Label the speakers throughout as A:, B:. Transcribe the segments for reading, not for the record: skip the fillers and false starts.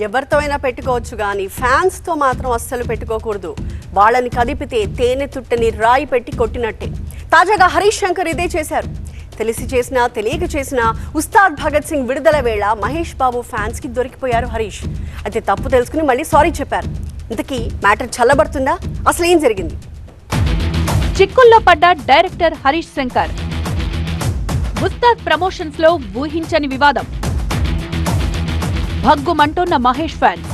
A: ఎవరితో అయినా పెట్టుకోవచ్చు కానీ ఫ్యాన్స్తో మాత్రం అస్సలు పెట్టుకోకూడదు. వాళ్ళని కదిపితే తేనె తుట్టని రాయి పెట్టి కొట్టినట్టే. తాజాగా హరీష్ శంకర్ ఇదే చేశారు. తెలిసి చేసినా తెలియక చేసినా ఉస్తాద్ భగత్ సింగ్ విడుదల వేళ మహేష్ బాబు ఫ్యాన్స్కి దొరికిపోయారు హరీష్. అయితే తప్పు తెలుసుకుని మళ్ళీ సారీ చెప్పారు. ఇంతకీ మ్యాటర్ చల్లబడుతుందా? అసలు ఏం జరిగింది?
B: చిక్కుల్లో పడ్డ డైరెక్టర్ హరీష్ శంకర్. ఉస్తాద్ ప్రమోషన్స్ లో ఊహించని వివాదం. భగ్గుమంటున్న మహేష్ ఫ్యాన్స్.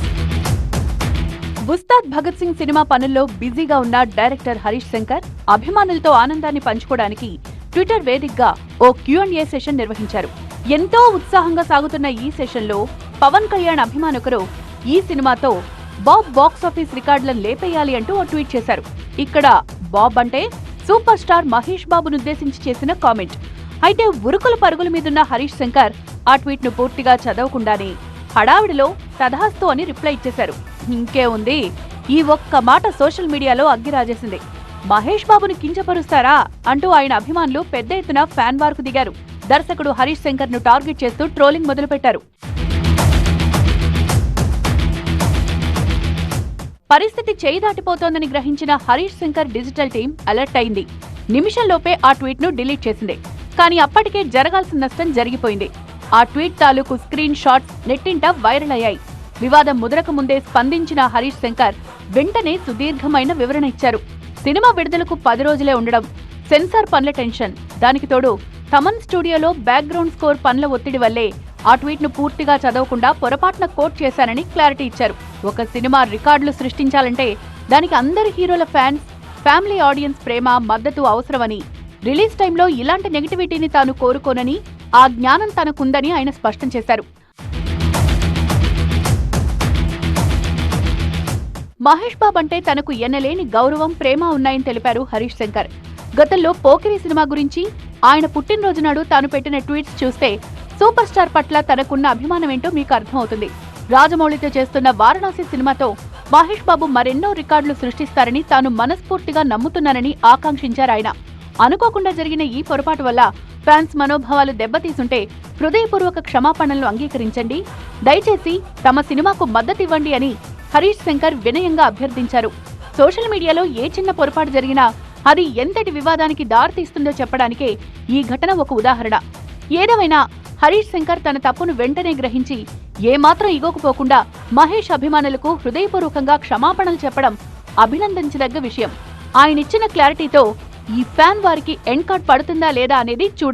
B: ఉస్తాద్ భగత్ సింగ్ సినిమా పనుల్లో బిజీగా ఉన్న డైరెక్టర్ హరీష్ శంకర్ అభిమానులతో ఆనందాన్ని పంచుకోవడానికి ట్విట్టర్ వేదికగా ఓ Q&A సెషన్ నిర్వహించారు. ఎంతో ఉత్సాహంగా సాగుతున్న ఈ సెషన్లో పవన్ కళ్యాణ్ అభిమానుకరు ఈ సినిమాతో బాబ్ బాక్సాఫీస్ రికార్డులను లేపేయాలి అంటూ ఓ ట్వీట్ చేశారు. ఇక్కడ బాబ్ అంటే సూపర్ స్టార్ మహేష్ బాబునుద్దేశించి చేసిన కామెంట్. అయితే ఉరుకుల పరుగుల మీదున్న హరీష్ శంకర్ ఆ ట్వీట్ ను పూర్తిగా చదవకుండానే హడావిడిలో తథాస్తు అని రిప్లై ఇచ్చేశారు. ఇంకే ఉంది, ఈ ఒక్క మాట సోషల్ మీడియాలో అగ్గిరాజేసింది. మహేష్ బాబును కించపరుస్తారా అంటూ ఆయన అభిమానులు పెద్ద ఎత్తున ఫ్యాన్ వార్కు దిగారు. దర్శకుడు హరీష్ శంకర్ ను టార్గెట్ చేస్తూ ట్రోలింగ్ మొదలుపెట్టారు. పరిస్థితి చేయి దాటిపోతోందని గ్రహించిన Harish Shankar digital team alert అయింది. నిమిషంలోపే ఆ ట్వీట్ ను డిలీట్ చేసింది. కానీ అప్పటికే జరగాల్సిన నష్టం జరిగిపోయింది. ఆ ట్వీట్ తాలూకు స్క్రీన్ షాట్స్ నెట్టింట వైరల్ అయ్యాయి. వివాదం ముదరక ముందే స్పందించిన హరీష్ శంకర్ వెంటనే సుదీర్ఘమైన వివరణ ఇచ్చారు. సినిమా విడుదలకు 10 రోజులే ఉండడం, సెన్సార్ పనుల టెన్షన్, దానికి తోడు తమన్ స్టూడియోలో బ్యాక్గ్రౌండ్ స్కోర్ పనుల ఒత్తిడి వల్లే ఆ ట్వీట్ ను పూర్తిగా చదవకుండా పొరపాటున కోట్ చేశానని క్లారిటీ ఇచ్చారు. ఒక సినిమా రికార్డులు సృష్టించాలంటే దానికి అందరి హీరోల ఫ్యాన్స్, ఫ్యామిలీ ఆడియన్స్ ప్రేమ, మద్దతు అవసరమని, రిలీజ్ టైంలో ఇలాంటి నెగటివిటీని తాను కోరుకోనని, ఆ జ్ఞానం తనకుందని ఆయన స్పష్టం చేశారు. మహేష్ బాబు అంటే తనకు ఎన్నలేని గౌరవం, ప్రేమ ఉన్నాయని తెలిపారు హరీష్ శంకర్. గతంలో పోకిరి సినిమా గురించి ఆయన పుట్టినరోజు నాడు తాను పెట్టిన ట్వీట్స్ చూస్తే సూపర్ స్టార్ పట్ల తనకున్న అభిమానం ఏంటో మీకు అర్థమవుతుంది. రాజమౌళితో చేస్తున్న వారణాసి సినిమాతో మహేష్ బాబు మరెన్నో రికార్డులు సృష్టిస్తారని తాను మనస్ఫూర్తిగా నమ్ముతున్నానని ఆకాంక్షించారు ఆయన. అనుకోకుండా జరిగిన ఈ పొరపాటు వల్ల ఫ్యాన్స్ మనోభావాలు దెబ్బతీసుంటే హృదయపూర్వక క్షమాపణలను అంగీకరించండి, దయచేసి తమ సినిమాకు మద్దతివ్వండి అని హరీష్ శంకర్ వినయంగా అభ్యర్థించారు. సోషల్ మీడియాలో ఏ చిన్న పొరపాటు జరిగినా అది ఎంతటి వివాదానికి దారితీస్తుందో చెప్పడానికే ఈ ఘటన ఒక ఉదాహరణ. ఏదేమైనా హరీష్ శంకర్ తన తప్పును వెంటనే గ్రహించి ఏమాత్రం ఇగోకుపోకుండా మహేష్ అభిమానులకు హృదయపూర్వకంగా క్షమాపణలు చెప్పడం అభినందించదగ్గ విషయం. ఆయనిచ్చిన క్లారిటీతో ఈ ఫ్యాన్ వారికి ఎండ్ కార్డ్ పడుతుందా లేదా అనేది చూడాలి.